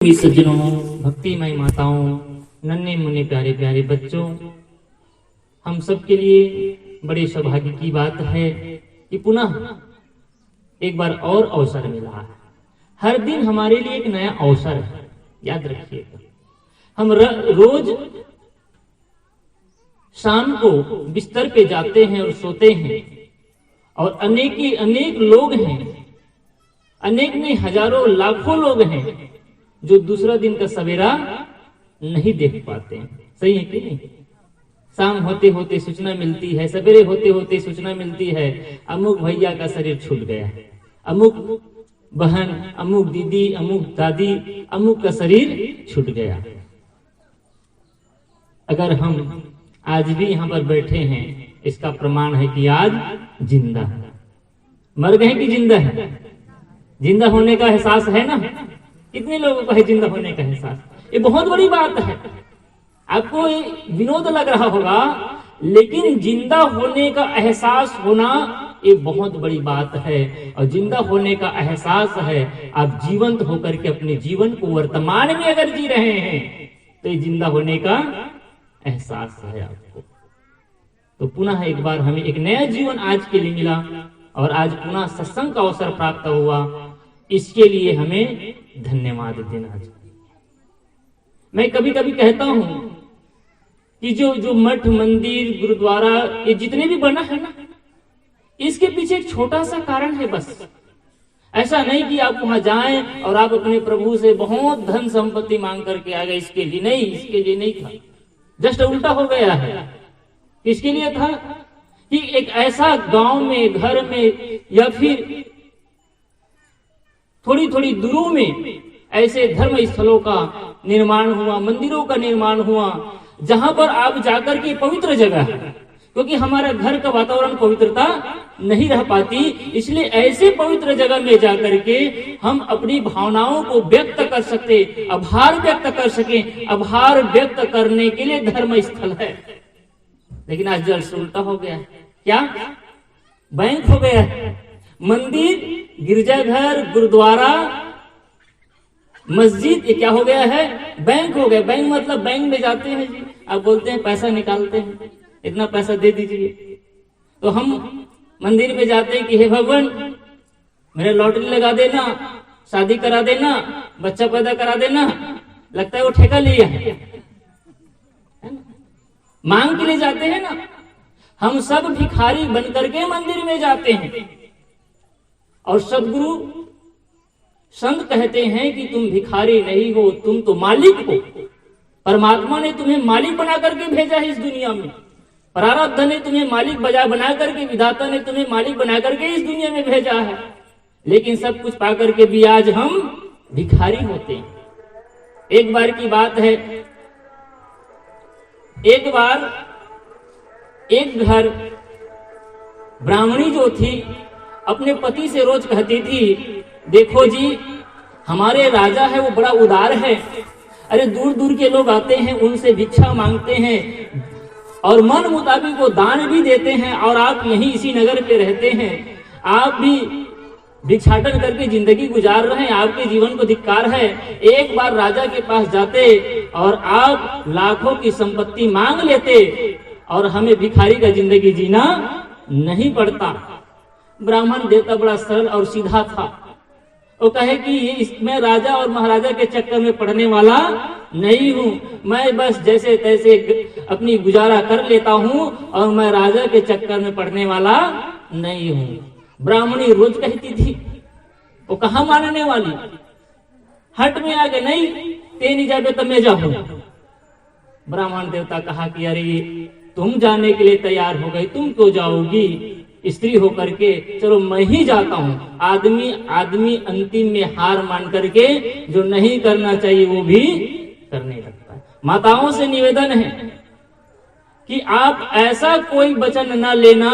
सज्जनों, भक्तिमय माताओं, नन्हे मुन्ने प्यारे प्यारे बच्चों, हम सब के लिए बड़े सौभाग्य की बात है कि पुनः एक बार और अवसर मिला है। हर दिन हमारे लिए एक नया अवसर है, याद रखिएगा। हम रोज शाम को बिस्तर पे जाते हैं और सोते हैं, और अनेक लोग हैं, अनेक नहीं हजारों लाखों लोग हैं जो दूसरा दिन का सवेरा नहीं देख पाते हैं। सही है कि नहीं? शाम होते होते सूचना मिलती है, सवेरे होते होते सूचना मिलती है, अमुक भैया का शरीर छूट गया है, अमुक बहन, अमुक दीदी, अमुक दादी, अमुक का शरीर छूट गया। अगर हम आज भी यहाँ पर बैठे हैं, इसका प्रमाण है कि आज जिंदा है। मर गए कि जिंदा है? जिंदा होने का एहसास है ना? कितने लोगों को है जिंदा होने का एहसास? ये बहुत बड़ी बात है। आपको ये विनोद लग रहा होगा, लेकिन जिंदा होने का एहसास होना ये बहुत बड़ी बात है। और जिंदा होने का एहसास है, आप जीवंत होकर के अपने जीवन को वर्तमान में अगर जी रहे हैं तो ये जिंदा होने का एहसास है आपको। तो पुनः एक बार हमें एक नया जीवन आज के लिए मिला, और आज पुनः सत्संग का अवसर प्राप्त हुआ। इसके लिए हमें धन्यवाद देना चाहिए। मैं कभी कभी कहता हूं कि जो मठ, मंदिर, गुरुद्वारा, ये जितने भी बना है ना, इसके पीछे एक छोटा सा कारण है बस। ऐसा नहीं कि आप वहां जाएं और आप अपने प्रभु से बहुत धन संपत्ति मांग करके आ गए, इसके लिए नहीं, इसके लिए नहीं था। जस्ट उल्टा हो गया है। किसके लिए था? कि एक ऐसा गांव में, घर में, या फिर थोड़ी थोड़ी दूरों में ऐसे धर्म स्थलों का निर्माण हुआ, मंदिरों का निर्माण हुआ, जहां पर आप जाकर के पवित्र जगह है, क्योंकि हमारा घर का वातावरण पवित्रता नहीं रह पाती, इसलिए ऐसे पवित्र जगह में जाकर के हम अपनी भावनाओं को व्यक्त कर सके, आभार व्यक्त कर सके। आभार व्यक्त करने के लिए धर्म स्थल है। लेकिन आज जल्द उल्टा हो गया। क्या? बैंक हो गया। मंदिर, गिरजाघर, गुरुद्वारा, मस्जिद, ये क्या हो गया है? बैंक हो गया। बैंक मतलब बैंक में जाते हैं जी, आप बोलते हैं पैसा निकालते हैं, इतना पैसा दे दीजिए। तो हम मंदिर में जाते हैं कि हे भगवान, मेरे लॉटरी लगा देना, शादी करा देना, बच्चा पैदा करा देना। लगता है वो ठेका लिया है ना? मांग के लिए जाते हैं ना। हम सब भिखारी बन करके मंदिर में जाते हैं, और सदगुरु संत कहते हैं कि तुम भिखारी नहीं हो, तुम तो मालिक हो। परमात्मा ने तुम्हें मालिक बना करके भेजा है इस दुनिया में। प्रारब्ध ने तुम्हें मालिक बना करके, विधाता ने तुम्हें मालिक बना करके इस दुनिया में भेजा है। लेकिन सब कुछ पा करके भी आज हम भिखारी होते हैं। एक बार की बात है, एक बार एक घर ब्राह्मणी जो थी अपने पति से रोज कहती थी, देखो जी, हमारे राजा है वो बड़ा उदार है। अरे दूर दूर के लोग आते हैं, उनसे भिक्षा मांगते हैं, और मन मुताबिक वो दान भी देते हैं, और आप यहीं इसी नगर पे रहते हैं, आप भी भिक्षाटन करके जिंदगी गुजार रहे हैं, आपके जीवन को धिक्कार है। एक बार राजा के पास जाते और आप लाखों की संपत्ति मांग लेते, और हमें भिखारी का जिंदगी जीना नहीं पड़ता। ब्राह्मण देवता बड़ा सरल और सीधा था। वो कहे कि मैं राजा और महाराजा के चक्कर में पड़ने वाला नहीं हूँ, मैं बस जैसे तैसे अपनी गुजारा कर लेता हूँ, और मैं राजा के चक्कर में पड़ने वाला नहीं हूँ। ब्राह्मणी रोज कहती थी। वो कहाँ मानने वाली? हट में आगे नहीं, ते नहीं जाबे तो मैं जाऊँ। ब्राह्मण देवता कहा कि अरे तुम जाने के लिए तैयार हो गई, तुम क्यों जाओगी स्त्री होकर के? चलो मैं ही जाता हूँ। आदमी अंतिम में हार मान करके जो नहीं करना चाहिए वो भी करने लगता है। माताओं से निवेदन है कि आप ऐसा कोई वचन न लेना,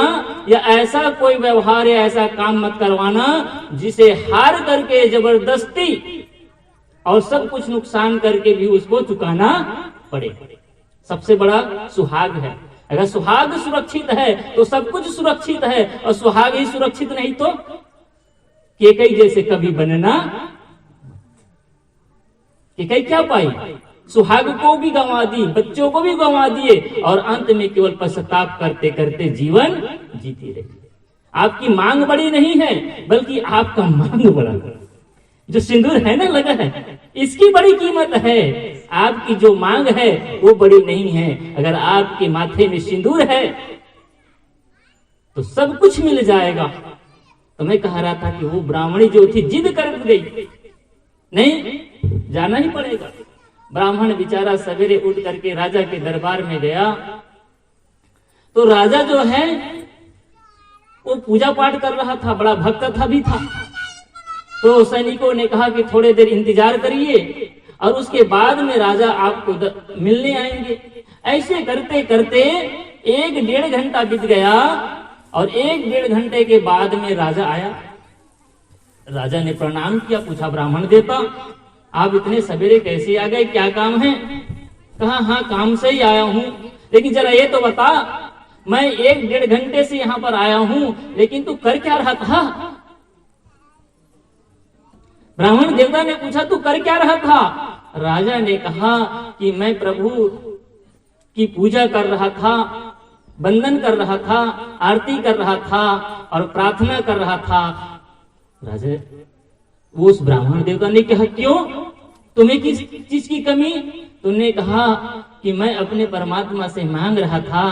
या ऐसा कोई व्यवहार या ऐसा काम मत करवाना जिसे हार करके जबरदस्ती और सब कुछ नुकसान करके भी उसको चुकाना पड़े। सबसे बड़ा सुहाग है। अगर सुहाग सुरक्षित है तो सब कुछ सुरक्षित है, और सुहाग ही सुरक्षित नहीं तो केकई जैसे कभी बनना। कि कई क्या पाई, सुहाग को भी गंवा दी, बच्चों को भी गंवा दिए, और अंत में केवल पश्चाताप करते करते जीवन जीती रही। आपकी मांग बड़ी नहीं है, बल्कि आपका मांग बड़ा है। जो सिंदूर है ना लगा है, इसकी बड़ी कीमत है। आपकी जो मांग है वो बड़ी नहीं है। अगर आपके माथे में सिंदूर है तो सब कुछ मिल जाएगा। तो मैं कह रहा था कि वो ब्राह्मणी जो थी जिद कर गई, नहीं जाना ही पड़ेगा। ब्राह्मण बेचारा सवेरे उठ करके राजा के दरबार में गया। तो राजा जो है वो पूजा पाठ कर रहा था, बड़ा भक्त था भी था। तो सैनिकों ने कहा कि थोड़े देर इंतजार करिए और उसके बाद में राजा आपको मिलने आएंगे। ऐसे करते करते 1-1.5 घंटा बीत गया और 1-1.5 घंटे के बाद में राजा आया। राजा ने प्रणाम किया, पूछा ब्राह्मण देवता आप इतने सवेरे कैसे आ गए, क्या काम है? कहा हाँ काम से ही आया हूं, लेकिन जरा ये तो बता, मैं 1-1.5 घंटे से यहाँ पर आया हूं, लेकिन तू कर क्या रहा था? ब्राह्मण देवता ने पूछा तू कर क्या रहा था? राजा ने कहा कि मैं प्रभु की पूजा कर रहा था, वंदन कर रहा था, आरती कर रहा था और प्रार्थना कर रहा था। राजा वो उस ब्राह्मण देवता ने कहा क्यों, तुम्हें किस चीज की कमी? तुमने कहा कि मैं अपने परमात्मा से मांग रहा था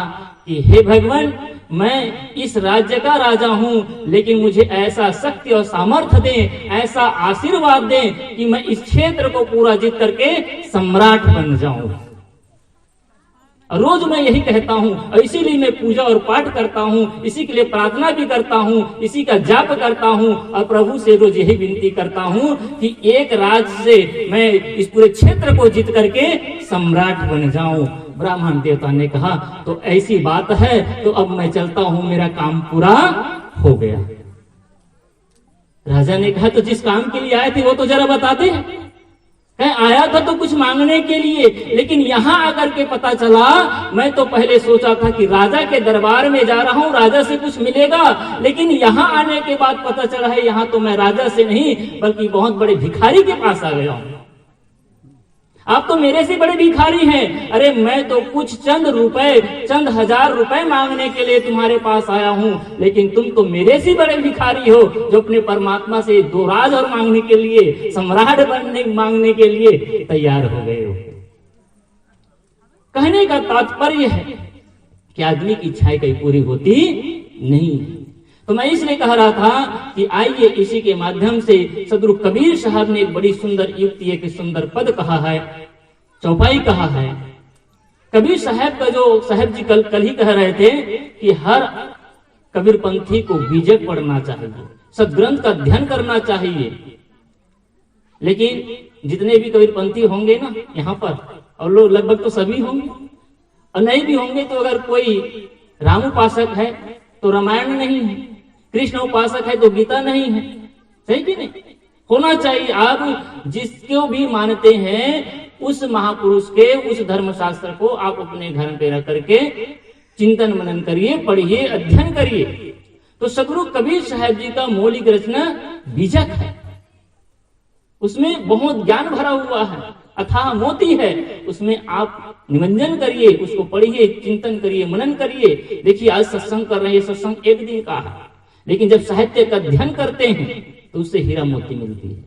कि हे भगवान, मैं इस राज्य का राजा हूं, लेकिन मुझे ऐसा शक्ति और सामर्थ्य दें, ऐसा आशीर्वाद दें कि मैं इस क्षेत्र को पूरा जीत करके सम्राट बन जाऊं। रोज मैं यही कहता हूं और इसीलिए मैं पूजा और पाठ करता हूं, इसी के लिए प्रार्थना भी करता हूं, इसी का जाप करता हूं और प्रभु से रोज यही विनती करता हूं कि एक राज्य से मैं इस पूरे क्षेत्र को जीत करके सम्राट बन जाऊं। ब्राह्मण देवता ने कहा तो ऐसी बात है तो अब मैं चलता हूं, मेरा काम पूरा हो गया। राजा ने कहा तो जिस काम के लिए आए थे वो तो जरा बताते। आया था तो कुछ मांगने के लिए, लेकिन यहाँ आकर के पता चला, मैं तो पहले सोचा था कि राजा के दरबार में जा रहा हूँ, राजा से कुछ मिलेगा, लेकिन यहाँ आने के बाद पता चला है यहाँ तो मैं राजा से नहीं बल्कि बहुत बड़े भिखारी के पास आ गया हूँ। आप तो मेरे से बड़े भिखारी हैं। अरे मैं तो कुछ चंद 1000 रुपए मांगने के लिए तुम्हारे पास आया हूँ, लेकिन तुम तो मेरे से बड़े भिखारी हो जो अपने परमात्मा से 2 राज और मांगने के लिए, सम्राट बनने मांगने के लिए तैयार हो गए हो। कहने का तात्पर्य है कि आदमी की इच्छाएं कहीं पूरी होती नहीं। तो मैं इसलिए कह रहा था कि आइए इसी के माध्यम से सदगुरु कबीर साहब ने एक बड़ी सुंदर युक्ति, एक सुंदर पद कहा है, चौपाई कहा है। कबीर साहब का जो साहब जी कल ही कह रहे थे कि हर कबीर पंथी को बीजक पढ़ना चाहिए, सदग्रंथ का अध्ययन करना चाहिए। लेकिन जितने भी कबीर पंथी होंगे ना यहाँ पर, और लोग लगभग तो सभी होंगे, और नहीं भी होंगे तो अगर कोई राम उपासक है तो रामायण नहीं है, कृष्ण उपासक है तो गीता नहीं है, सही कि नहीं? होना चाहिए। आप जिसको भी मानते हैं उस महापुरुष के, उस धर्मशास्त्र को आप अपने घर पे रख करके चिंतन मनन करिए, पढ़िए, अध्ययन करिए। तो सदगुरु कबीर साहब जी का मौलिक रचना बीजक है, उसमें बहुत ज्ञान भरा हुआ है, अथाह मोती है। उसमें आप निमंजन करिए, उसको पढ़िए, चिंतन करिए, मनन करिए। देखिए आज सत्संग कर रहे हैं, सत्संग एक दिन का है, लेकिन जब साहित्य का अध्ययन करते हैं तो उससे हीरा मोती मिलती है।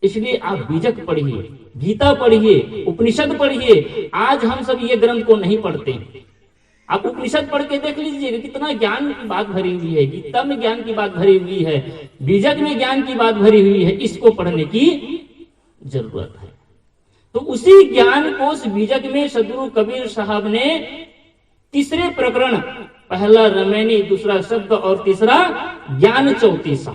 इसलिए आप बीजक पढ़िए, गीता पढ़िए, उपनिषद पढ़िए। आज हम सब ये ग्रंथ को नहीं पढ़ते। आप उपनिषद पढ़ के देख लीजिए कितना ज्ञान की बात भरी हुई है, गीता में ज्ञान की बात भरी हुई है, बीजक में ज्ञान की बात भरी हुई है। इसको पढ़ने की जरूरत है। तो उसी ज्ञान कोश बीजक में सदगुरु कबीर साहब ने तीसरे प्रकरण, पहला रमैनी, दूसरा शब्द और तीसरा ज्ञान चौतीसा।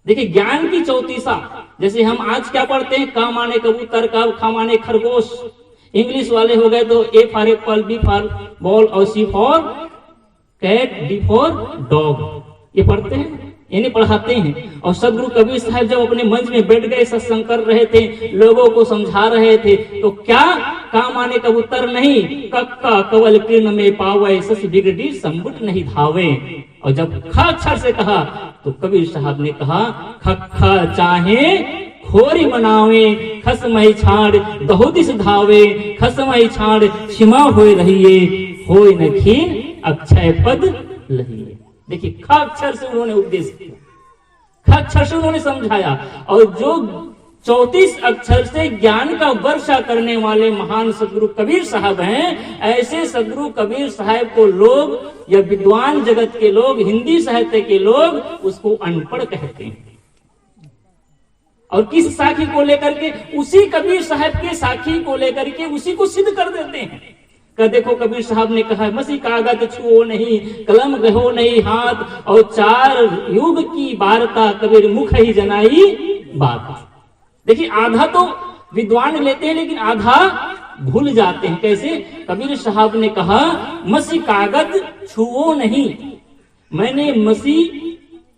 देखिए ज्ञान की चौतीसा, जैसे हम आज क्या पढ़ते हैं, का माने कबूतर, का खा माने खरगोश। इंग्लिश वाले हो गए तो A for apple, B for ball और C for cat, D for dog, ये पढ़ते हैं, इन्हें पढ़ाते हैं। और सदगुरु कबीर साहब जब अपने मंच में बैठ गए, सत्संग कर रहे थे, लोगों को समझा रहे थे, तो क्या काम आने कबूतर नहीं, कक्का कवल किरण में पावे, सस बिगड़ी संबुट नहीं धावे। और जब ख अक्षर से कहा तो कबीर साहब ने कहा खक्खा चाहे खोरी मनावे, खसमहि छाड़ दहुदिस धावे, खसमहि छाड़ क्षमा होय रहिए, होय न खीन अक्षय पद लहिए। देखिए ख अक्षर से उन्होंने उपदेश किया, ख अक्षर से उन्होंने समझाया, और जो 34 अक्षर से ज्ञान का वर्षा करने वाले महान सदगुरु कबीर साहब हैं, ऐसे सदगुरु कबीर साहब को लोग या विद्वान जगत के लोग, हिंदी साहित्य के लोग उसको अनपढ़ कहते हैं। और किस साखी को लेकर के? उसी कबीर साहब के साखी को लेकर के उसी को सिद्ध कर देते हैं। का देखो कबीर साहब ने कहा, मसी कागज छुओ नहीं, कलम गहो नहीं हाथ, और 4 युग की वार्ता कबीर मुख ही जनाई बात। देखिए आधा तो विद्वान लेते हैं लेकिन आधा भूल जाते हैं। कैसे? कबीर साहब ने कहा मसी कागज छुओ नहीं, मैंने मसी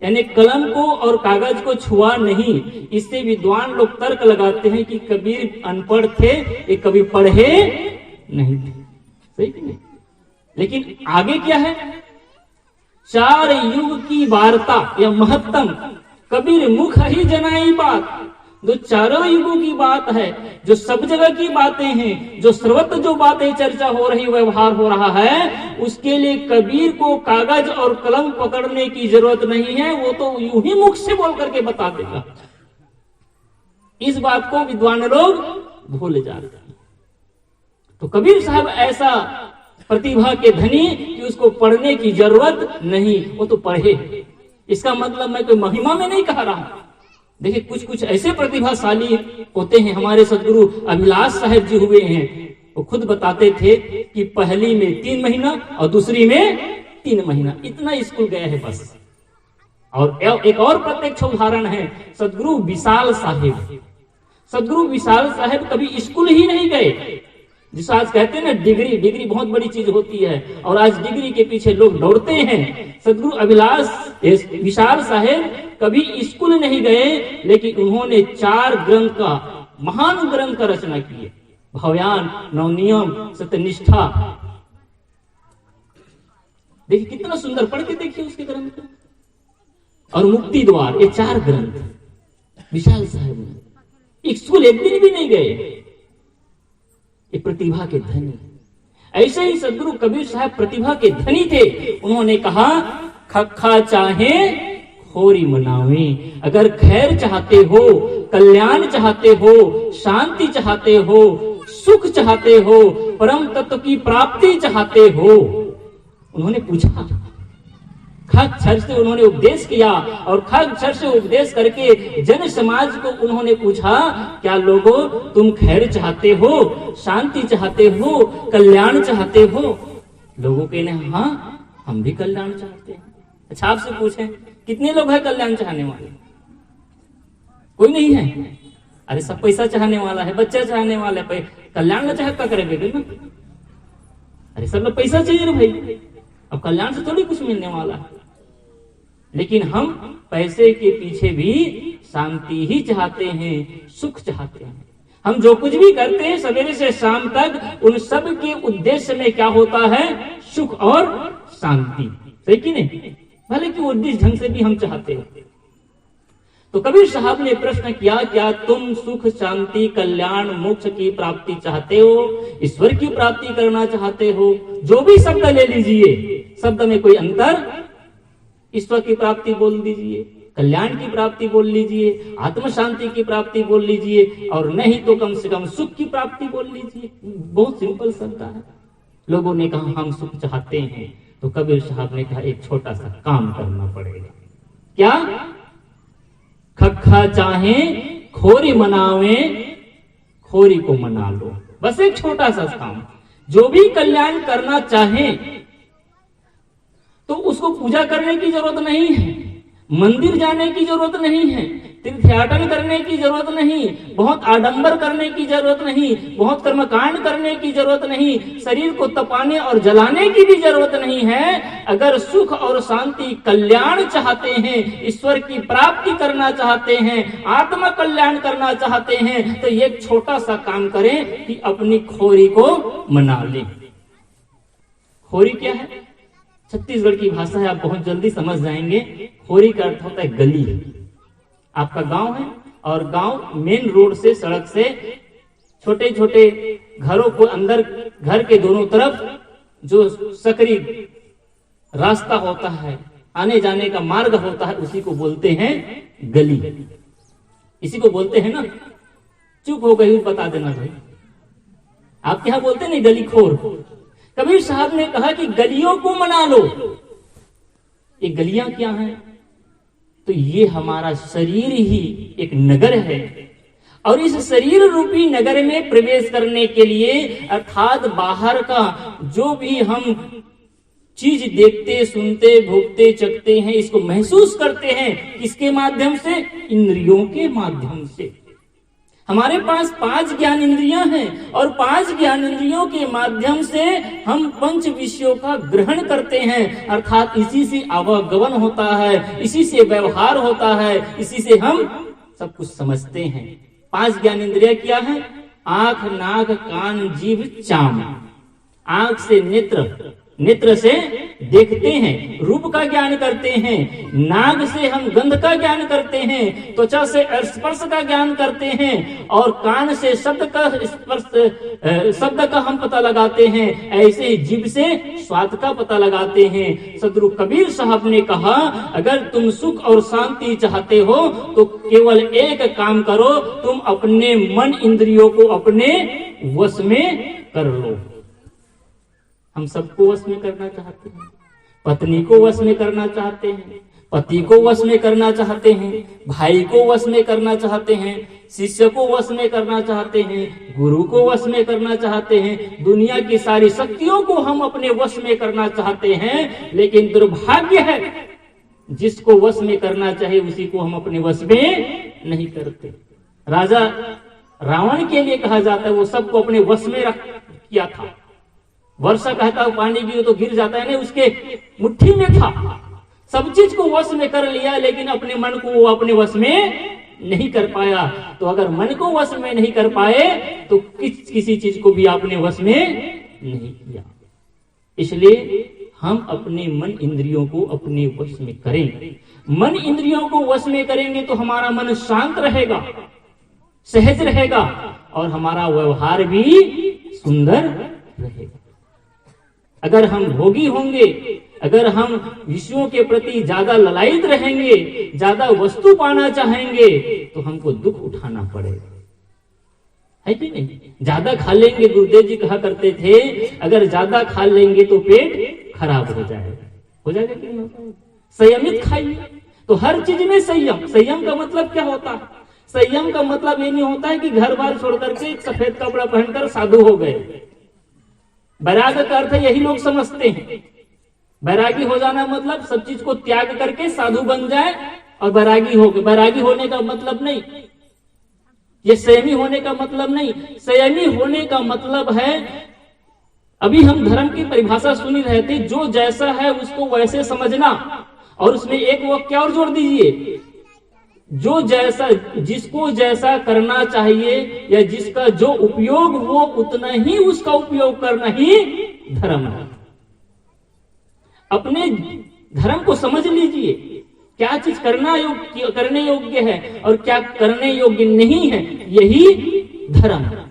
यानी कलम को और कागज को छुआ नहीं। इससे विद्वान लोग तर्क लगाते हैं कि कबीर अनपढ़ थे, ये कभी पढ़े नहीं थे। सही कि नहीं? लेकिन आगे क्या है? 4 युग की वार्ता या महत्तम कबीर मुख ही जनाई बात। जो चारों युगों की बात है, जो सब जगह की बातें हैं, जो सर्वत्र जो बातें चर्चा हो रही, व्यवहार हो रहा है, उसके लिए कबीर को कागज और कलम पकड़ने की जरूरत नहीं है। वो तो यूं ही मुख से बोल करके बता देगा। इस बात को विद्वान लोग भूल जाते हैं। तो कबीर साहब ऐसा प्रतिभा के धनी कि उसको पढ़ने की जरूरत नहीं, वो तो पढ़े। इसका मतलब मैं कोई महिमा में नहीं कह रहा। देखिए कुछ ऐसे प्रतिभाशाली होते हैं। हमारे सदगुरु अभिलाष साहब जी हुए हैं, वो खुद बताते थे कि पहली में 3 महीना और दूसरी में 3 महीना, इतना स्कूल गए हैं बस। और एक और प्रत्यक्ष उदाहरण है सदगुरु विशाल साहेब। सदगुरु विशाल साहेब कभी स्कूल ही नहीं गए। जिस आज कहते हैं ना डिग्री बहुत बड़ी चीज होती है, और आज डिग्री के पीछे लोग दौड़ते हैं। सदगुरु अभिलाष विशाल साहेब कभी स्कूल नहीं गए, लेकिन उन्होंने 4 ग्रंथ का, महान ग्रंथ का रचना किए। भवयान, नवनियम, सत्यनिष्ठा। देखिए कितना सुंदर, पढ़ के देखिए उसके ग्रंथ को। और मुक्ति द्वार, ये 4 ग्रंथ विशाल साहेब ने स्कूल एक दिन भी नहीं गए। ये प्रतिभा के धनी। ऐसे ही सदगुरु कबीर साहब प्रतिभा के धनी थे। उन्होंने कहा खखा चाहे खोरी मनावे। अगर खैर चाहते हो, कल्याण चाहते हो, शांति चाहते हो, सुख चाहते हो, परम तत्व की प्राप्ति चाहते हो। उन्होंने पूछा, खक्षर से उन्होंने उपदेश किया, और खक्षर से उपदेश करके जन समाज को उन्होंने पूछा, क्या लोगों तुम खैर चाहते हो, शांति चाहते हो, कल्याण चाहते हो? लोगों के ने हाँ हम भी कल्याण चाहते हैं। अच्छा आपसे पूछें कितने लोग हैं कल्याण चाहने वाले? कोई नहीं है। अरे सब पैसा चाहने वाला है, बच्चा चाहने वाला है, कल्याण न चाहता करे बेटे ना। अरे सब लोग पैसा चाहिए ना भाई, अब कल्याण से थोड़ी कुछ मिलने वाला है। लेकिन हम पैसे के पीछे भी शांति ही चाहते हैं, सुख चाहते हैं। हम जो कुछ भी करते हैं सवेरे से शाम तक, उन सब के उद्देश्य में क्या होता है? सुख और शांति। सही कि नहीं? भले कि उद्देश्य ढंग से भी हम चाहते हैं। तो कबीर साहब ने प्रश्न किया, क्या तुम सुख, शांति, कल्याण, मोक्ष की प्राप्ति चाहते हो, ईश्वर की प्राप्ति करना चाहते हो? जो भी शब्द ले लीजिए, शब्द में कोई अंतर, ईश्वर की प्राप्ति बोल दीजिए, कल्याण की प्राप्ति बोल लीजिए, आत्म शांति की प्राप्ति बोल लीजिए, और नहीं तो कम से कम सुख की प्राप्ति बोल लीजिए। बहुत सिंपल शब्द है। लोगों ने कहा हम सुख चाहते हैं, तो कबीर साहब ने कहा एक छोटा सा काम करना पड़ेगा। क्या? खखा चाहे खोरी मनावे, खोरी को मना लो। बस एक छोटा सा काम। जो भी कल्याण करना चाहे तो उसको पूजा करने की जरूरत नहीं है, मंदिर जाने की जरूरत नहीं है, तीर्थयाटन करने की जरूरत नहीं, बहुत आडंबर करने की जरूरत नहीं, बहुत कर्मकांड करने की जरूरत नहीं, शरीर को तपाने और जलाने की भी जरूरत नहीं है। अगर सुख और शांति, कल्याण चाहते हैं, ईश्वर की प्राप्ति करना चाहते हैं, आत्म कल्याण करना चाहते हैं, तो एक छोटा सा काम करें कि अपनी खोरी को मना लें। खोरी क्या है? छत्तीसगढ़ की भाषा है, आप बहुत जल्दी समझ जाएंगे। खोरी का अर्थ होता है गली। आपका गांव है और गांव मेन रोड से, सड़क से छोटे छोटे घरों को अंदर, घर के दोनों तरफ जो सकरी रास्ता होता है, आने जाने का मार्ग होता है, उसी को बोलते हैं गली। इसी को बोलते हैं ना, चुप हो गई बता देना भाई, आप क्या बोलते नहीं, गली खोर। कबीर साहब ने कहा कि गलियों को मना लो। ये गलियां क्या हैं? तो ये हमारा शरीर ही एक नगर है, और इस शरीर रूपी नगर में प्रवेश करने के लिए, अर्थात बाहर का जो भी हम चीज देखते, सुनते, भोगते, चखते हैं, इसको महसूस करते हैं, किसके माध्यम से? इंद्रियों के माध्यम से। हमारे पास 5 ज्ञान इंद्रियां हैं, और 5 ज्ञान इंद्रियों के माध्यम से हम 5 विषयों का ग्रहण करते हैं, अर्थात इसी से आवागमन होता है, इसी से व्यवहार होता है, इसी से हम सब कुछ समझते हैं। 5 ज्ञान इंद्रियां क्या है? आंख, नाक, कान, जीभ, चाम। आंख से नेत्र, नेत्र से देखते हैं, रूप का ज्ञान करते हैं। नाक से हम गंध का ज्ञान करते हैं, त्वचा से स्पर्श का ज्ञान करते हैं, और कान से शब्द का स्पर्श, शब्द का हम पता लगाते हैं। ऐसे ही जीभ से स्वाद का पता लगाते हैं। सदगुरु कबीर साहब ने कहा, अगर तुम सुख और शांति चाहते हो तो केवल एक काम करो, तुम अपने मन इंद्रियों को अपने वश में कर लो। हम सबको वश में करना चाहते हैं, पत्नी को वश में करना चाहते हैं, पति को वश में करना चाहते हैं, भाई को वश में करना चाहते हैं, शिष्य को वश में करना चाहते हैं, गुरु को वश में करना चाहते हैं। दुनिया की सारी शक्तियों को हम अपने वश में करना चाहते हैं, लेकिन दुर्भाग्य है, जिसको वश में करना चाहिए उसी को हम अपने वश में नहीं करते। राजा रावण के लिए कहा जाता है, वो सबको अपने वश में रख किया था। वर्षा कहता है पानी गिरे तो गिर जाता है, नहीं, उसके मुट्ठी में था, सब चीज को वश में कर लिया, लेकिन अपने मन को वो अपने वश में नहीं कर पाया। तो अगर मन को वश में नहीं कर पाए तो किसी चीज को भी आपने वश में नहीं किया। इसलिए हम अपने मन इंद्रियों को अपने वश में करें। मन इंद्रियों को वश में करेंगे तो हमारा मन शांत रहेगा, सहज रहेगा, और हमारा व्यवहार भी सुंदर रहेगा। अगर हम भोगी होंगे, अगर हम विषयों के प्रति ज्यादा ललायित रहेंगे, ज्यादा वस्तु पाना चाहेंगे, तो हमको दुख उठाना पड़ेगा, है कि नहीं? ज्यादा खा लेंगे, गुरुदेव जी कहा करते थे, अगर ज्यादा खा लेंगे तो पेट खराब हो जाएगा। हो जाएगा कि नहीं होता? संयमित खाइए। तो हर चीज में संयम। संयम का मतलब क्या होता है? संयम का मतलब ये नहीं होता है कि घर बार छोड़ करके एक सफेद कपड़ा पहनकर साधु हो गए। वैराग्य का अर्थ यही लोग समझते हैं। वैरागी हो जाना मतलब सब चीज को त्याग करके साधु बन जाए और वैरागी हो गए। वैरागी होने का मतलब नहीं, ये संयमी होने का मतलब नहीं। संयमी होने का मतलब है, अभी हम धर्म की परिभाषा सुनी रहे थे, जो जैसा है उसको वैसे समझना, और उसमें एक वाक्य और जोड़ दीजिए, जो जैसा, जिसको जैसा करना चाहिए या जिसका जो उपयोग हो उतना ही उसका उपयोग करना ही धर्म है। अपने धर्म को समझ लीजिए, क्या चीज करने योग्य है और क्या करने योग्य नहीं है, यही धर्म है।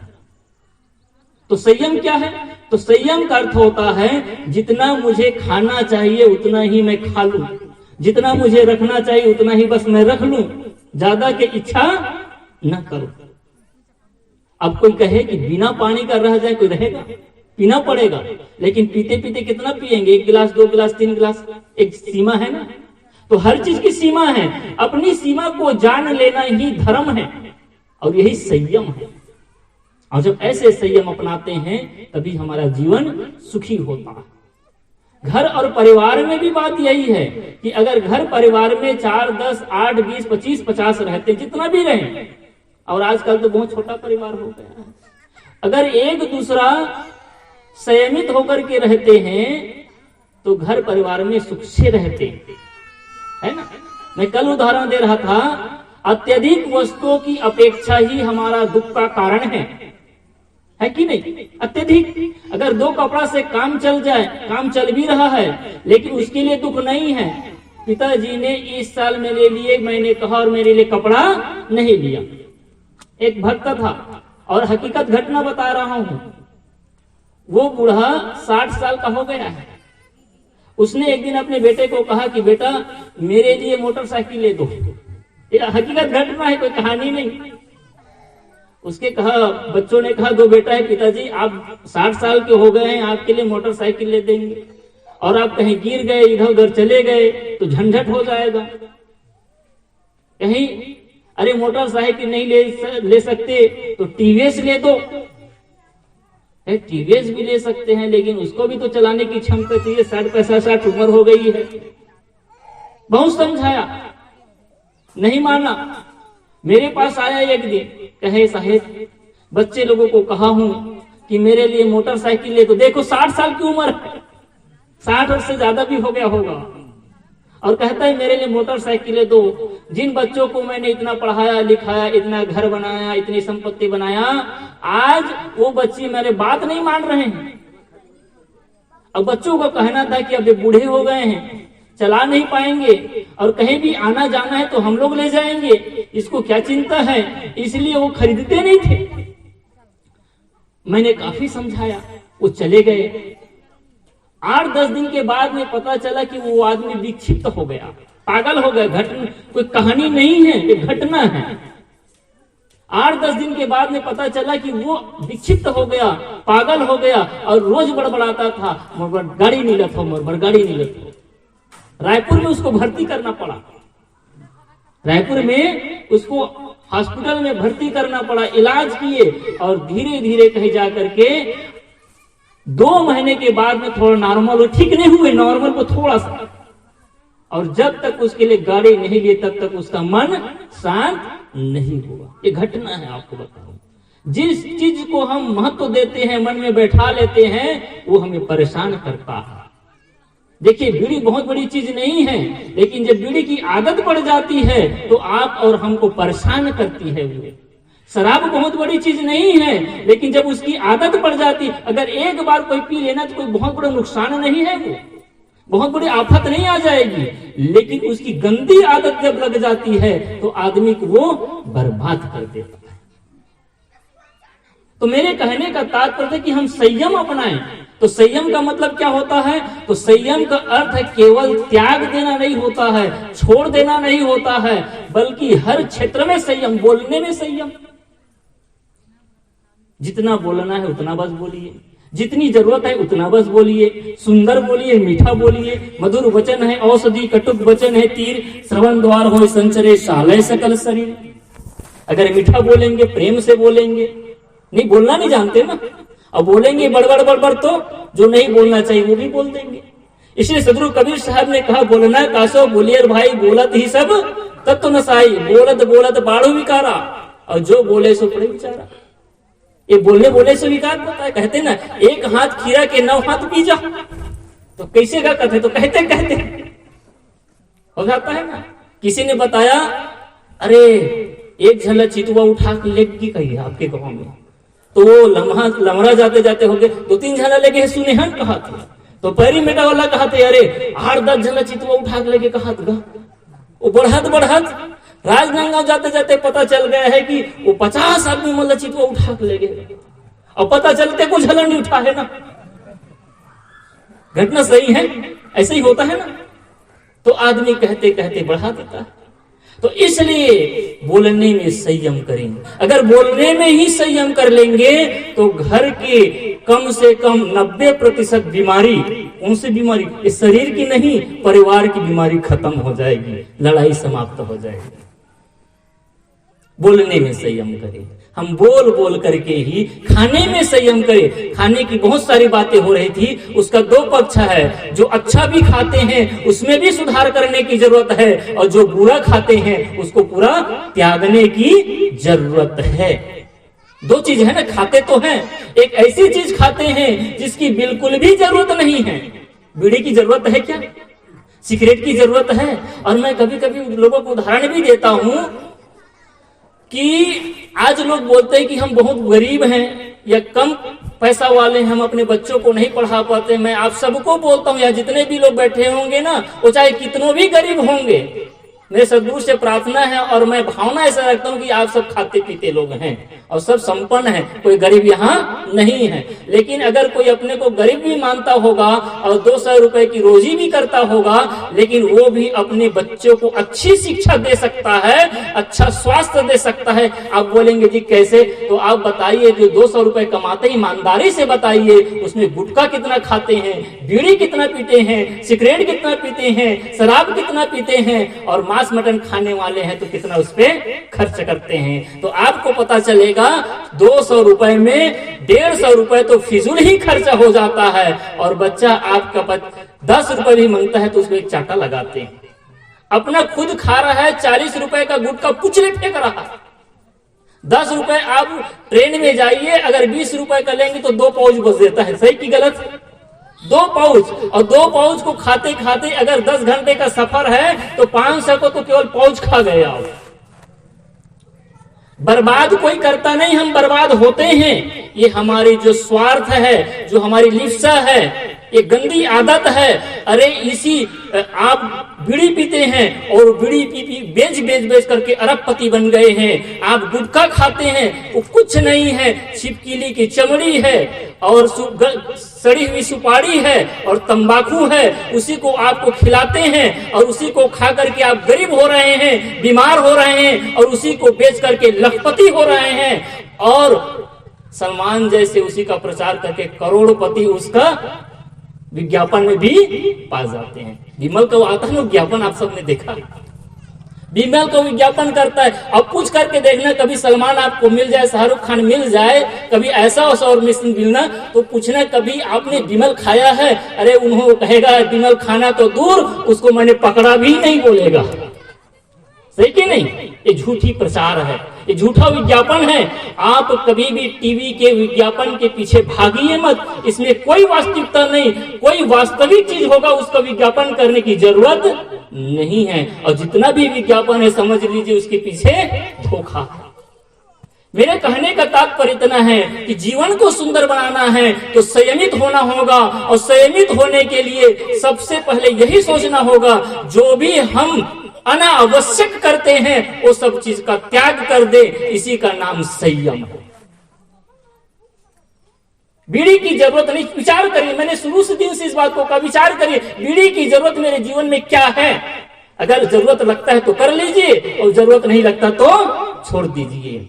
तो संयम क्या है? तो संयम का अर्थ होता है, जितना मुझे खाना चाहिए उतना ही मैं खा लूं, जितना मुझे रखना चाहिए उतना ही बस मैं रख लूं, ज्यादा की इच्छा न करो। अब कोई कहे कि बिना पानी का रह जाए, कोई रहेगा? पीना पड़ेगा, लेकिन पीते पीते कितना पिएंगे? 1 गिलास, 2 गिलास, 3 गिलास, एक सीमा है ना। तो हर चीज की सीमा है, अपनी सीमा को जान लेना ही धर्म है, और यही संयम है। और जब ऐसे संयम अपनाते हैं तभी हमारा जीवन सुखी होता है। घर और परिवार में भी बात यही है कि अगर घर परिवार में 4, 10, 8, 20, 25, 50 रहते, जितना भी रहे, और आजकल तो बहुत छोटा परिवार हो गया है, अगर एक दूसरा संयमित होकर के रहते हैं तो घर परिवार में सुख से रहते है ना। मैं कल उदाहरण दे रहा था, अत्यधिक वस्तुओं की अपेक्षा ही हमारा दुख का कारण है कि नहीं? अत्यधिक, अगर 2 कपड़ा से काम चल जाए, काम चल भी रहा है लेकिन उसके लिए दुख नहीं है, पिताजी ने इस साल मेरे लिए, मैंने कहा, और मेरे लिए कपड़ा नहीं लिया। एक भक्त था, और हकीकत घटना बता रहा हूं। वो बूढ़ा 60 साल का हो गया है। उसने एक दिन अपने बेटे को कहा कि बेटा मेरे लिए मोटरसाइकिल ले दो। ये हकीकत घटना है, कोई कहानी नहीं। उसके कहा, बच्चों ने कहा, दो बेटा है पिताजी, आप 60 साल के हो गए हैं, आपके लिए मोटरसाइकिल ले देंगे, और आप कहीं गिर गए, इधर उधर चले गए तो झंझट हो जाएगा। कहीं अरे मोटरसाइकिल नहीं ले सकते तो टीवीएस ले दो। टीवीएस भी ले सकते हैं, लेकिन उसको भी तो चलाने की क्षमता चाहिए। 60-65 उम्र हो गई है। बहुत समझाया, नहीं माना। मेरे पास आया एक दिन, कहे साहेब बच्चे लोगों को कहा हूं कि मेरे लिए मोटरसाइकिल ले, तो देखो 60 साल की उम्र है, 60 वर्ष से ज्यादा भी हो गया होगा, और कहता है मेरे लिए मोटरसाइकिल दो। जिन बच्चों को मैंने इतना पढ़ाया लिखाया, इतना घर बनाया, इतनी संपत्ति बनाया, आज वो बच्चे मेरे बात नहीं मान रहे हैं। अब बच्चों को कहना था कि अब ये बूढ़े हो गए हैं, चला नहीं पाएंगे, और कहीं भी आना जाना है तो हम लोग ले जाएंगे, इसको क्या चिंता है, इसलिए वो खरीदते नहीं थे। मैंने काफी समझाया, वो चले गए। 8-10 दिन के बाद में पता चला कि वो आदमी विक्षिप्त हो गया, पागल हो गया। घटना कोई कहानी नहीं है, एक घटना है। 8-10 दिन के बाद में पता चला कि वो विक्षिप्त हो गया, पागल हो गया, और रोज बड़बड़ाता था, मोर गाड़ी नहीं लगा, मोर गाड़ी नहीं लगा। रायपुर में उसको भर्ती करना पड़ा, रायपुर में उसको हॉस्पिटल में भर्ती करना पड़ा, इलाज किए, और धीरे धीरे कहीं जा करके 2 महीने के बाद में थोड़ा नॉर्मल, ठीक नहीं हुए, नॉर्मल को थोड़ा सा, और जब तक उसके लिए गाड़ी नहीं लिए तब तक उसका मन शांत नहीं हुआ। ये घटना है, आपको बताऊं। जिस चीज को हम महत्व देते हैं, मन में बैठा लेते हैं, वो हमें परेशान करता है। देखिए, बीड़ी बहुत बड़ी चीज नहीं है, लेकिन जब बीड़ी की आदत पड़ जाती है तो आप और हमको परेशान करती है। वो शराब बहुत बड़ी चीज नहीं है, लेकिन जब उसकी आदत पड़ जाती, अगर एक बार कोई पी लेना तो कोई बहुत बड़ा नुकसान नहीं है, वो बहुत बड़ी आफत नहीं आ जाएगी, लेकिन उसकी गंदी आदत जब लग जाती है तो आदमी को वो बर्बाद कर देता है। तो मेरे कहने का तात्पर्य है कि हम संयम अपनाएं। तो संयम का मतलब क्या होता है? तो संयम का अर्थ है केवल त्याग देना नहीं होता है, छोड़ देना नहीं होता है, बल्कि हर क्षेत्र में संयम, बोलने में संयम। जितना बोलना है उतना बस बोलिए, जितनी जरूरत है उतना बस बोलिए, सुंदर बोलिए, मीठा बोलिए। मधुर वचन है औषधि, कटुक वचन है तीर, श्रवण द्वार हो संचरे शालय सकल शरीर। अगर मीठा बोलेंगे, प्रेम से बोलेंगे, नहीं बोलना नहीं जानते ना, अब बोलेंगे बड़बड़ बड़बड़ तो जो नहीं बोलना चाहिए वो भी बोल देंगे। इसलिए सदगुरु कबीर साहब ने कहा, बोलना कासो बोलियर भाई, बोलत ही सब तत्व नसाई, बोलत बोलत बाड़ू विकारा, और जो बोले सो पड़े बेचारा। ये बोलने से विकार होता है। कहते ना, एक हाथ खीरा के 9 हाथ पी जा, तो कैसे का कहते, तो कहते कहते हो जाता है ना। किसी ने बताया, अरे एक झलक चितुआ उठा के लेगी कही आपके गाँव में, तो वो लम्हा जाते जाते हो गए, 2-3 झला लेके सुने हैं कहा थे, तो पैरी मेटा वाला कहा थे, अरे 8-10 झला चितुआ उठा के लेके कहा था। वो बढ़त राजनांदगांव जाते जाते पता चल गया है कि वो 50 आदमी मतलब चितुआ उठा के ले गए, और पता चलते कुछ झलन नहीं उठा है ना। घटना सही है, ऐसे ही होता है ना। तो आदमी कहते कहते बढ़ा देता है। तो इसलिए बोलने में संयम करेंगे। अगर बोलने में ही संयम कर लेंगे तो घर के कम से कम 90% बीमारी, उनसे बीमारी, इस शरीर की नहीं, परिवार की बीमारी खत्म हो जाएगी, लड़ाई समाप्त हो जाएगी। बोलने में संयम करें। हम बोल बोल करके ही खाने में संयम करें। खाने की बहुत सारी बातें हो रही थी, उसका 2 पक्ष है। जो अच्छा भी खाते हैं उसमें भी सुधार करने की जरूरत है, और जो बुरा खाते हैं उसको पूरा त्यागने की जरूरत है। 2 चीज है ना, खाते तो हैं, एक ऐसी चीज खाते हैं जिसकी बिल्कुल भी जरूरत नहीं है। बीड़ी की जरूरत है क्या? सिगरेट की जरूरत है? और मैं कभी कभी लोगों को उदाहरण भी देता हूं कि आज लोग बोलते हैं कि हम बहुत गरीब हैं या कम पैसा वाले हैं, हम अपने बच्चों को नहीं पढ़ा पाते। मैं आप सबको बोलता हूँ, यहाँ जितने भी लोग बैठे होंगे ना, वो चाहे कितनों भी गरीब होंगे, मेरे सदगुरु से प्रार्थना है और मैं भावना ऐसा रखता हूँ कि आप सब खाते पीते लोग हैं और सब संपन्न हैं, कोई गरीब यहाँ नहीं है। लेकिन अगर कोई अपने को गरीब भी मानता होगा और 200 रुपए की रोजी भी करता होगा, लेकिन वो भी अपने बच्चों को अच्छी शिक्षा दे सकता है, अच्छा स्वास्थ्य दे सकता है। आप बोलेंगे जी कैसे? तो आप बताइए, जो 200 रुपए कमाते हैं, ईमानदारी से बताइए, उसमें गुटखा कितना खाते हैं, बीड़ी कितना पीते हैं, सिगरेट कितना पीते हैं, शराब कितना पीते हैं, और मांस मटन खाने वाले हैं तो कितना उस पे खर्च करते हैं। तो आपको पता चलेगा 200 रुपए में 150 रुपए तो फिजूल ही खर्चा हो जाता है, और बच्चा आपका 10 रुपए भी मांगता है तो उसमें एक चाटा लगाते हैं। अपना खुद खा रहा है, 40 रुपए का गुटखा पुचले फेंक रहा है। 10 रुपए आप ट्रेन में जाइए, अगर 20 रुपए का लेंगे तो 2 पाउच बच देता है। सही की गलत? 2 पाउच, और 2 पाउच को खाते खाते अगर 10 घंटे का सफर है तो 500 को तो केवल पाउच खा गए आप। बर्बाद कोई करता नहीं, हम बर्बाद होते हैं। ये हमारी जो स्वार्थ है, जो हमारी लिप्सा है, ये गंदी आदत है। अरे इसी आप बीड़ी पीते हैं और बीड़ी पी बेच करके अरबपति बन गए हैं। आप गुटखा खाते हैं, वो कुछ नहीं है, छिपकली की चमड़ी है और सड़ी हुई सुपारी है और तंबाकू है, उसी को आपको खिलाते हैं और उसी को खा करके आप गरीब हो रहे हैं, बीमार हो रहे हैं, और उसी को बेच करके लखपति हो रहे हैं, और सलमान जैसे उसी का प्रचार करके करोड़पति उसका विज्ञापन में भी पा जाते हैं। विमल का आता है ना विज्ञापन, आप सबने देखा, विमल को विज्ञापन करता है। अब पूछ करके देखना, कभी सलमान आपको मिल जाए, शाहरुख खान मिल जाए, कभी ऐसा और मिलना, तो पूछना कभी आपने विमल खाया है? अरे उन्होंने कहेगा विमल खाना तो दूर, उसको मैंने पकड़ा भी नहीं बोलेगा। सही कि नहीं? ये झूठी प्रचार है, ये झूठा विज्ञापन है। आप कभी भी टीवी के विज्ञापन के पीछे भागिए मत, इसमें कोई वास्तविकता नहीं, कोई वास्तविक चीज होगा उसका विज्ञापन करने की जरूरत नहीं है। और जितना भी विज्ञापन है समझ लीजिए उसके पीछे धोखा है। मेरे कहने का तात्पर्य इतना है कि जीवन को सुंदर बनाना है तो संयमित होना होगा, और संयमित होने के लिए सबसे पहले यही सोचना होगा, जो भी हम अनावश्यक करते हैं वो सब चीज का त्याग कर दे, इसी का नाम संयम है। बीड़ी की जरूरत नहीं, विचार करिए, मैंने शुरू से दिन से इस बात को कहा, विचार करिए बीड़ी की जरूरत मेरे जीवन में क्या है। अगर जरूरत लगता है तो कर लीजिए, और जरूरत नहीं लगता तो छोड़ दीजिए।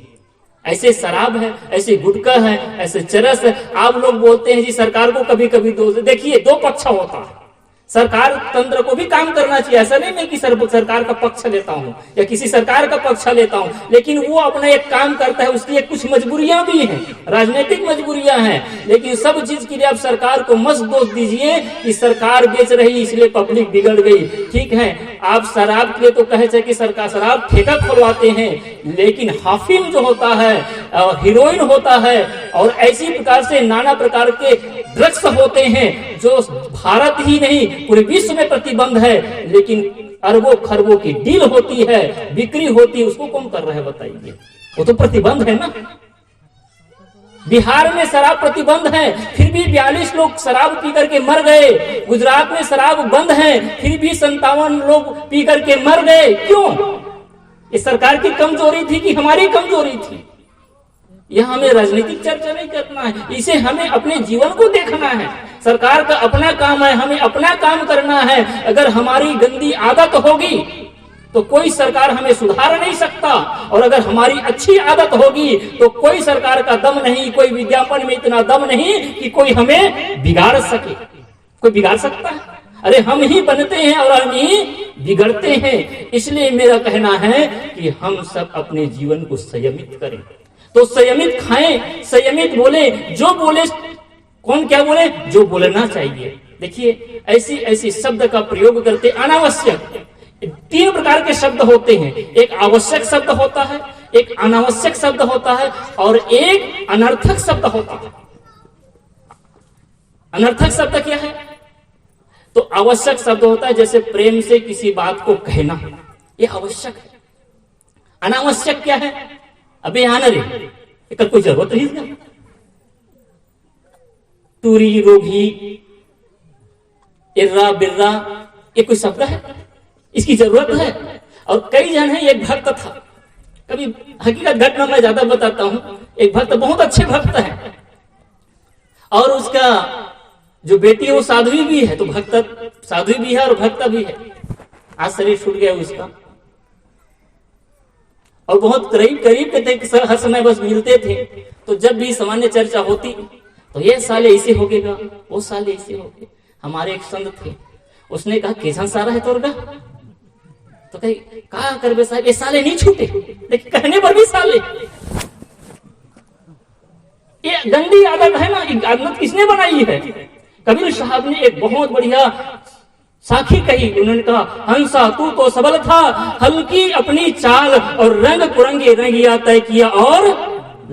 ऐसे शराब है, ऐसे गुटखा है, ऐसे चरस है। आप लोग बोलते हैं जी सरकार को कभी कभी दोष, देखिए 2 पक्ष होता है। सरकार तंत्र को भी काम करना चाहिए, ऐसा नहीं मैं कि सरकार का पक्ष लेता हूँ या किसी सरकार का पक्ष लेता हूँ, लेकिन वो अपना एक काम करता है, उसकी एक कुछ मजबूरियां भी हैं, राजनीतिक मजबूरियां हैं। लेकिन सब चीज के लिए आप सरकार को मत दोष दीजिए कि सरकार बेच रही इसलिए पब्लिक बिगड़ गई। ठीक है, आप शराब के लिए तो कहे थे कि सरकार शराब ठेका खुलवाते हैं, लेकिन हाफिम जो होता है, हीरोइन होता है, और ऐसी प्रकार से नाना प्रकार के ड्रग्स होते हैं जो भारत ही नहीं पूरे विश्व में प्रतिबंध है, लेकिन अरबों खरबों की डील होती है, बिक्री होती है, उसको कौन कर रहा है बताइए? वो तो प्रतिबंध है ना। बिहार में शराब प्रतिबंध है, फिर भी 42 लोग शराब पी करके मर गए। गुजरात में शराब बंद है, फिर भी 57 लोग पी करके मर गए। क्यों? ये सरकार की कमजोरी थी कि हमारी कमजोरी थी? यह हमें राजनीतिक चर्चा नहीं करना है, इसे हमें अपने जीवन को देखना है। सरकार का अपना काम है, हमें अपना काम करना है। अगर हमारी गंदी आदत होगी तो कोई सरकार हमें सुधार नहीं सकता, और अगर हमारी अच्छी आदत होगी तो कोई सरकार का दम नहीं, कोई विज्ञापन में इतना दम नहीं कि कोई हमें बिगाड़ सके। कोई बिगाड़ सकता है? अरे हम ही बनते हैं और हम ही बिगड़ते हैं। इसलिए मेरा कहना है कि हम सब अपने जीवन को संयमित करें। तो संयमित खाएं, संयमित बोले, जो बोले कौन क्या बोले, जो बोलना चाहिए। देखिए ऐसी ऐसी शब्द का प्रयोग करते, अनावश्यक 3 प्रकार के शब्द होते हैं। एक आवश्यक शब्द होता है, एक अनावश्यक शब्द होता है, और एक अनर्थक शब्द होता है। अनर्थक शब्द क्या है? तो आवश्यक शब्द होता है जैसे प्रेम से किसी बात को कहना, ये आवश्यक है। अनावश्यक क्या है? अबे यहाँ न रे, कोई जरूरत नहीं है। तूरी, रोगी, इर्रा बिर्रा, ये कोई शब्द है? इसकी जरूरत है? और कई जन है, एक भक्त था, कभी हकीकत घटना मैं ज्यादा बताता हूं। एक भक्त, बहुत अच्छे भक्त है, और उसका जो बेटी है वो साध्वी भी है, तो भक्त साध्वी भी है और भक्त भी है। आज शरीर छूट गया उसका, और बहुत करीब करीब के थे, हर समय बस मिलते थे। तो जब भी सामान्य चर्चा होती तो ये साले ऐसे हो गएगा, वो साले ऐसे हो गए। हमारे एक संत थे, उसने कहा कैसा सारा है तोरगा, तो कही कहा करबे साहब, ये साले नहीं छूटे, लेकिन कहने पर भी साले। ये गंदी आदत है ना, आदत किसने बनाई है? कबीर साहब ने एक बहुत बढ़िया साखी कही। उन्होंने कहा, हंसा तू तो सबल था, हल्की अपनी चाल और रंग पुरंगे रंगिया तय किया और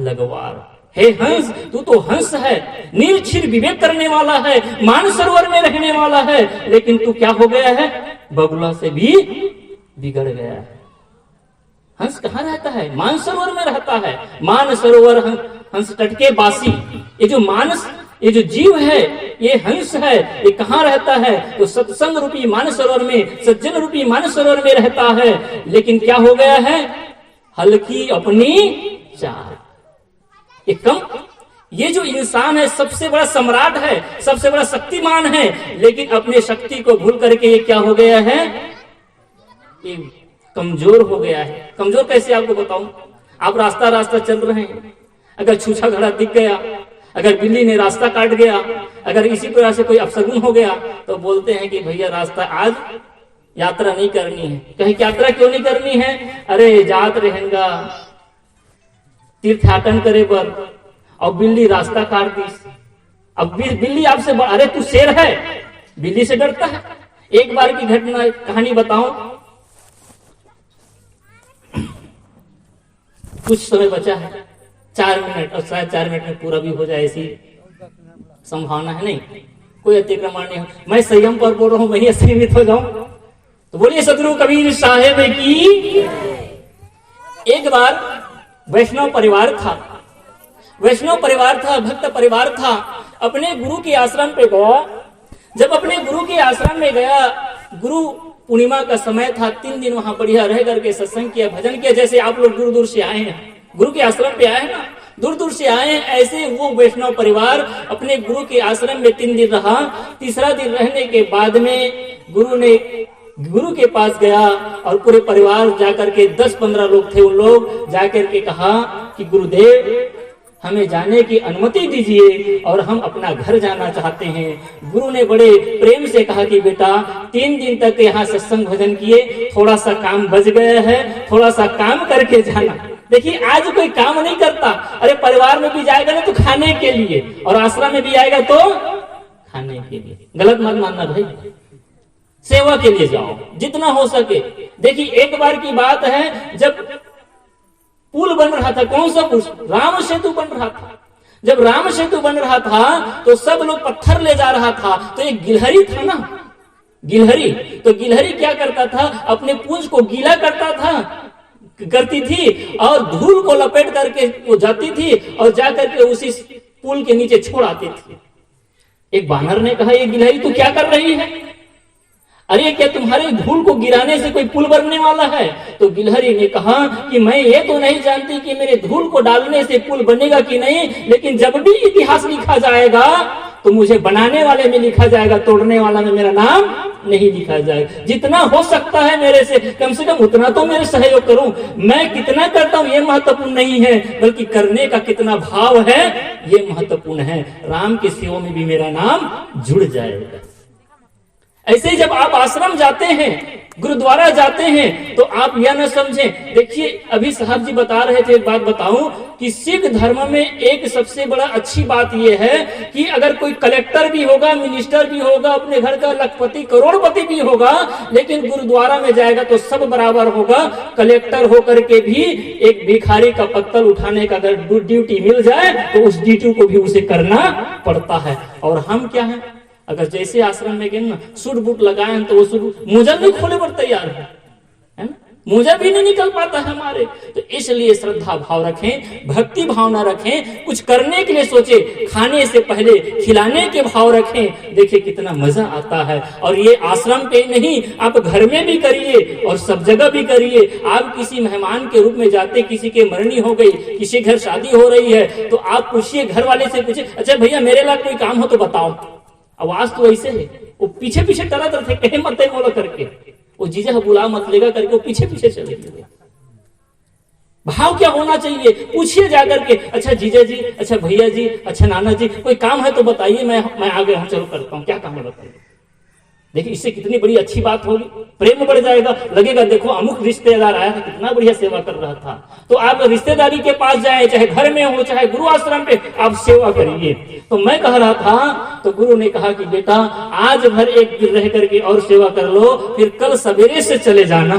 लगवार। हे हंस, तू तो हंस है, नीलक्षीर विवेक करने वाला है, मानसरोवर में रहने वाला है, लेकिन तू क्या हो गया है? बगुला से भी बिगड़ गया है। हंस कहाँ रहता है? मानसरोवर में रहता है। मानसरोवर हंस टटके बासी। ये जो मानस, ये जो जीव है, ये हंस है, ये कहाँ रहता है? तो सत्संग रूपी मानसरोवर में, सज्जन रूपी मानसरोवर में रहता है। लेकिन क्या हो गया है? हल्की अपनी चाल। ये कम, ये जो इंसान है सबसे बड़ा सम्राट है, सबसे बड़ा शक्तिमान है, लेकिन अपने शक्ति को भूल करके ये क्या हो गया है? ये कमजोर हो गया है। कमजोर कैसे आपको बताऊं? आप रास्ता रास्ता चल रहे हैं, अगर छूछा घड़ा दिख गया, अगर बिल्ली ने रास्ता काट गया, अगर इसी तरह से कोई अपशगुन हो गया, तो बोलते हैं कि भैया रास्ता आज यात्रा नहीं करनी है। कहीं यात्रा क्यों नहीं करनी है? अरे जात रहेगा तीर्थाटन करे पर, और बिल्ली रास्ता काट दी। अब बिल्ली आपसे, अरे तू शेर है, बिल्ली से डरता है। एक बार की घटना, कहानी बताऊं, कुछ समय बचा है, 4 मिनट, और शायद 4 मिनट में पूरा भी हो जाए, ऐसी संभावना है। नहीं, कोई अतिक्रमण नहीं हो। मैं संयम पर बोल रहा हूं, वही असीमित हो जाऊं। तो बोलिए सदगुरु कबीर साहेब की। एक बार वैष्णव परिवार था, वैष्णव परिवार था, भक्त परिवार था, अपने गुरु के आश्रम पे गया। जब अपने गुरु के आश्रम में गया, गुरु पूर्णिमा का समय था, 3 दिन वहां बढ़िया रह करके सत्संग किया, भजन किया। जैसे आप लोग दूर दूर से आए हैं, गुरु के आश्रम पे आए हैं ना, दूर दूर से आए हैं, ऐसे वो वैष्णव परिवार अपने गुरु के आश्रम में 3 दिन रहा। तीसरा दिन रहने के बाद में गुरु के पास गया, और पूरे परिवार जाकर के 10-15 लोग थे, उन लोग जाकर के कहा कि गुरुदेव हमें जाने की अनुमति दीजिए, और हम अपना घर जाना चाहते हैं। गुरु ने बड़े प्रेम से कहा कि बेटा 3 दिन तक यहाँ सत्संग भजन किए, थोड़ा सा काम बच गया है, थोड़ा सा काम करके जाना। देखिए आज कोई काम नहीं करता। अरे परिवार में भी जाएगा ना तो खाने के लिए, और आश्रम में भी आएगा तो खाने के लिए। गलत मत मानना भाई, सेवा के लिए जाओ जितना हो सके। देखिए एक बार की बात है, जब पुल बन रहा था, कौन सा पुल? राम सेतु बन रहा था। जब राम सेतु बन रहा था तो सब लोग पत्थर ले जा रहा था। तो एक गिलहरी था ना, गिलहरी, तो गिलहरी क्या करता था? अपने पूंछ को गीला करती थी, और धूल को लपेट करके वो जाती थी, और जाकर के उसी पुल के नीचे छोड़ आती थी। एक बानर ने कहा, ये गिलहरी तू क्या कर रही है? अरे क्या तुम्हारे धूल को गिराने से कोई पुल बनने वाला है? तो गिलहरी ने कहा कि मैं ये तो नहीं जानती कि मेरे धूल को डालने से पुल बनेगा कि नहीं, लेकिन जब भी इतिहास लिखा जाएगा तो मुझे बनाने वाले में लिखा जाएगा, तोड़ने वाला में मेरा नाम नहीं लिखा जाएगा। जितना हो सकता है मेरे से कम उतना तो मेरे सहयोग करूं। मैं कितना करता हूं ये महत्वपूर्ण नहीं है, बल्कि करने का कितना भाव है ये महत्वपूर्ण है। राम की सेवा में भी मेरा नाम जुड़ जाएगा। ऐसे जब आप आश्रम जाते हैं, गुरुद्वारा जाते हैं, तो आप यह न समझें। देखिए अभी साहब जी बता रहे थे, एक बात बताऊं कि सिख धर्म में एक सबसे बड़ा अच्छी बात यह है कि अगर कोई कलेक्टर भी होगा, मिनिस्टर भी होगा, अपने घर का लखपति करोड़पति भी होगा, लेकिन गुरुद्वारा में जाएगा तो सब बराबर होगा। कलेक्टर होकर के भी एक भिखारी का पत्तल उठाने का अगर ड्यूटी मिल जाए तो उस ड्यूटी को भी उसे करना पड़ता है। और हम क्या है, अगर जैसे आश्रम में गए ना, सूट बूट लगाए तो वो सूट मोजा नहीं खोले पर तैयार है ना। मोजा भी नहीं निकल पाता है हमारे। तो इसलिए श्रद्धा भाव रखें, भक्ति भावना रखें, कुछ करने के लिए सोचे, खाने से पहले खिलाने के भाव रखें। देखिए कितना मजा आता है। और ये आश्रम पे नहीं, आप घर में भी करिए और सब जगह भी करिए। आप किसी मेहमान के रूप में जाते, किसी के मरनी हो गई, किसी घर शादी हो रही है, तो आप पूछिए, घर वाले से पूछिए, अच्छा भैया मेरे लायक कोई काम हो तो बताओ। आवाज तो ऐसे है, वो पीछे पीछे टरत रहे, कहे मत बोलो करके, वो जीजा बुला मत लेगा करके वो पीछे पीछे चले गए। भाव क्या होना चाहिए, पूछिए जाकर के, अच्छा जीजा जी, अच्छा भैया जी, अच्छा नाना जी, कोई काम है तो बताइए, मैं आ गया हूं, चलो करता हूं, क्या काम है बताइए। देखिए इससे कितनी बड़ी अच्छी बात होगी, प्रेम बढ़ जाएगा। लगेगा देखो अमुक रिश्तेदार आया था, कितना बढ़िया सेवा कर रहा था। तो आप रिश्तेदारी के पास जाए, चाहे घर में हो चाहे गुरु आश्रम पे, आप सेवा करिए। तो मैं कह रहा था, तो गुरु ने कहा कि बेटा आज भर एक दिन रह करके और सेवा कर लो, फिर कल सवेरे से चले जाना।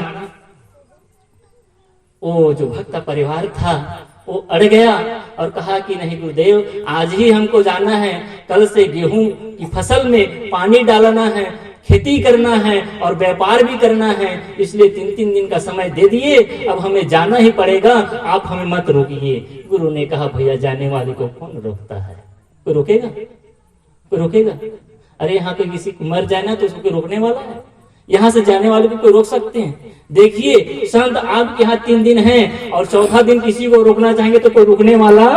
वो जो भक्त परिवार था वो अड़ गया और कहा कि नहीं गुरुदेव, आज ही हमको जाना है, कल से गेहूं की फसल में पानी डालना है, खेती करना है और व्यापार भी करना है, इसलिए 3-3 दिन का समय दे दिए, अब हमें जाना ही पड़ेगा, आप हमें मत रोकिए। गुरु ने कहा भैया जाने वाले को कौन रोकता है, कोई रोकेगा, कोई रोकेगा? अरे यहाँ पे किसी को मर जाए ना तो उसको कोई रोकने वाला है? यहाँ से जाने वाले को कोई रोक सकते हैं? देखिए संत आपके यहाँ 3 दिन है और चौथा दिन किसी को रोकना चाहेंगे तो कोई रुकने वाला?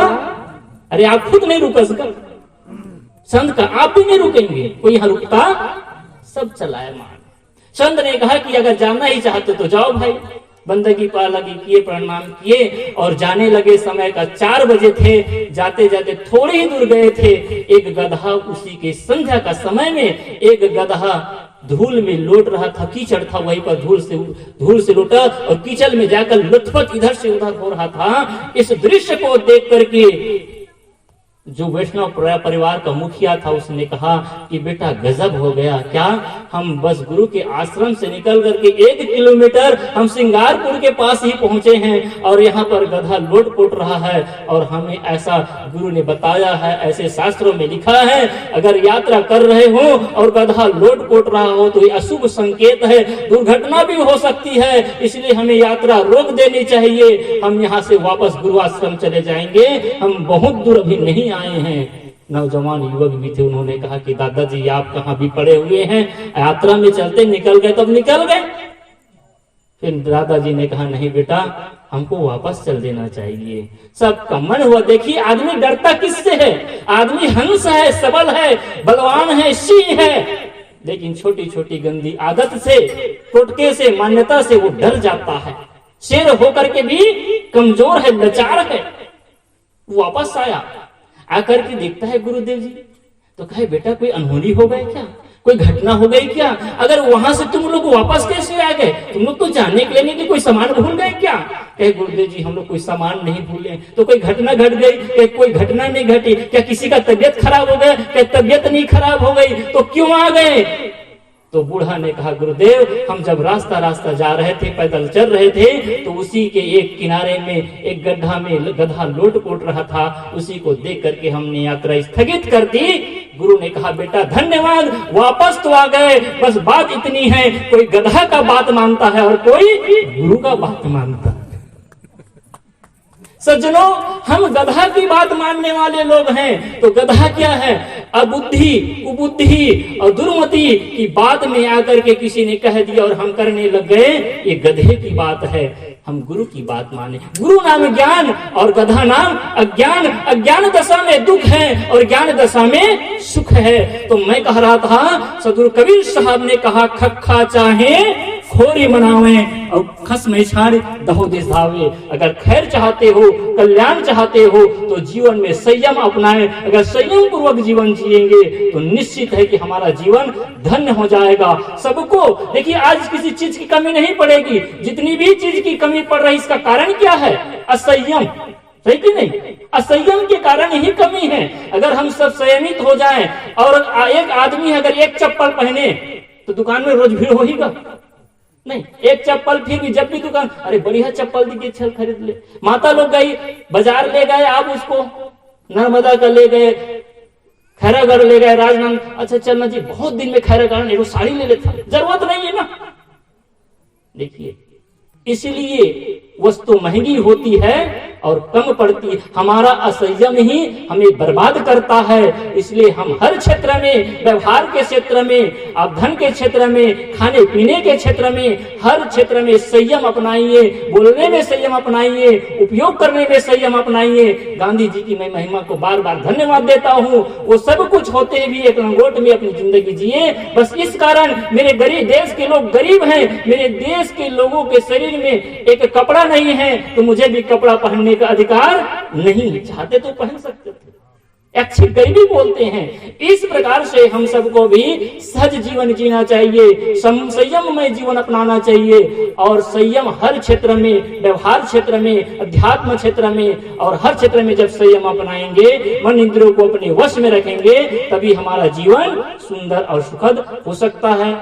अरे आप खुद नहीं रुक सकते, संत का आप भी नहीं रुकेंगे, कोई यहाँ रुकता? सब चलाए मान। संत ने कहा कि अगर जाना ही चाहते तो जाओ भाई। बंदगी पालगी किए, प्रणाम किए और जाने लगे। समय का 4 बजे थे, जाते जाते थोड़े ही दूर गए थे, एक गधा उसी के संध्या का समय में एक गधा धूल में लौट रहा था, कीचड़ था, वहीं पर धूल से लौटा और कीचड़ में जाकर लुत्फत इधर से उधर हो रहा था। इस दृश्य को देख करके जो वैष्णव परिवार का मुखिया था उसने कहा कि बेटा गजब हो गया, क्या हम बस गुरु के आश्रम से निकल करके 1 किलोमीटर हम सिंगारपुर के पास ही पहुंचे हैं और यहाँ पर गधा लोट पोट रहा है और हमें ऐसा गुरु ने बताया है, ऐसे शास्त्रों में लिखा है, अगर यात्रा कर रहे हो और गधा लोट पोट रहा हो तो ये अशुभ संकेत है, दुर्घटना भी हो सकती है, इसलिए हमें यात्रा रोक देनी चाहिए। हम यहाँ से वापस गुरु आश्रम चले जाएंगे, हम बहुत दूर अभी नहीं आए हैं। नौजवान युवक भी थे, उन्होंने कहा कि दादाजी आप कहाँ भी पड़े हुए हैं, यात्रा में चलते निकल गए तब निकल गए। फिर दादाजी ने कहा नहीं बेटा हमको वापस चल देना चाहिए। सबका मन हुआ। देखिए आदमी डरता किससे है? आदमी हंस है, सबल है, बलवान है, सिंह है, लेकिन छोटी छोटी गंदी आदत से, टोटके से, मान्यता से वो डर जाता है। शेर होकर के भी कमजोर है, लाचार है। वापस आया, आकर के देखता है गुरुदेव जी, तो कहे बेटा कोई अनहोनी हो गई क्या, कोई घटना हो गई क्या? अगर वहां से तुम लोग वापस कैसे आ गए? तुम लोग तो जानने के लिए नहीं कि कोई सामान भूल गए क्या? कहे गुरुदेव जी हम लोग कोई सामान नहीं भूले। तो कोई घटना घट गई? क्या कोई घटना नहीं घटी। क्या किसी का तबियत खराब हो गया? क्या तबियत नहीं खराब हो गई? तो क्यों आ गए? तो बूढ़ा ने कहा गुरुदेव हम जब रास्ता जा रहे थे, पैदल चल रहे थे, तो उसी के एक किनारे में एक गड्ढा में गधा लोट पोट रहा था, उसी को देख करके हमने यात्रा स्थगित कर दी। गुरु ने कहा बेटा धन्यवाद, वापस तो आ गए, बस बात इतनी है, कोई गधा का बात मानता है और कोई गुरु का बात मानता है। सज्जनों हम गधा की बात मानने वाले लोग हैं। तो गधा क्या है? अबुद्धि, कुबुद्धि और दुर्मति की बात में आकर के किसी ने कह दिया और हम करने लग गए, ये गधे की बात है। हम गुरु की बात माने। गुरु नाम ज्ञान और गधा नाम अज्ञान। अज्ञान दशा में दुख है और ज्ञान दशा में सुख है। तो मैं कह रहा था, सदगुरु कबीर साहब ने कहा खक्खा चाहे खोरी मनावे और खस में छाड़ दहो देश धावे। अगर खैर चाहते हो, कल्याण चाहते हो तो जीवन में संयम अपनाएं। अगर संयम पूर्वक जीवन जिएंगे तो निश्चित है कि हमारा जीवन धन्य हो जाएगा। सबको देखिए आज किसी चीज की कमी नहीं पड़ेगी, जितनी भी चीज की कमी पड़ रही इसका कारण क्या है? असंयम, सही कि नहीं? असंयम के कारण ही कमी है। अगर हम सब संयमित हो जाएं और एक आदमी अगर एक चप्पल पहने तो दुकान में रोज भीड़ होगा नहीं। एक चप्पल फिर भी जब भी दुकान, अरे बढ़िया चप्पल दिखे चल खरीद ले। माता लोग गई बाजार ले गए, आप उसको नर्मदा का ले गए, खैरागढ़ ले गए, राजनांद, अच्छा चलना जी बहुत दिन में खैरागढ़ साड़ी ले लेता, जरूरत नहीं है ना। देखिए इसलिए वस्तु महंगी होती है और कम पड़ती है। हमारा असंयम ही हमें बर्बाद करता है। इसलिए हम हर क्षेत्र में, व्यवहार के क्षेत्र में, आप धन के क्षेत्र में, खाने पीने के क्षेत्र में, हर क्षेत्र में संयम अपनाइए। बोलने में संयम अपनाइए, उपयोग करने में संयम अपनाइए। गांधी जी की मैं महिमा को बार बार धन्यवाद देता हूँ। वो सब कुछ होते भी एक लंगोट में अपनी जिंदगी जिए। बस इस कारण मेरे गरीब देश के लोग गरीब हैं। मेरे देश के लोगों के शरीर में एक कपड़ा नहीं है तो मुझे भी कपड़ा पहनने का अधिकार नहीं है। चाहते तो पहन सकते थे। अच्छी गरीबी बोलते हैं। इस प्रकार से हम सबको भी सहज जीवन जीना चाहिए, संयममय जीवन अपनाना चाहिए। और संयम हर क्षेत्र में, व्यवहार क्षेत्र में, अध्यात्म क्षेत्र में और हर क्षेत्र में जब संयम अपनाएंगे, मन इंद्रियों को अपने वश में रखेंगे, तभी हमारा जीवन सुंदर और सुखद हो सकता है।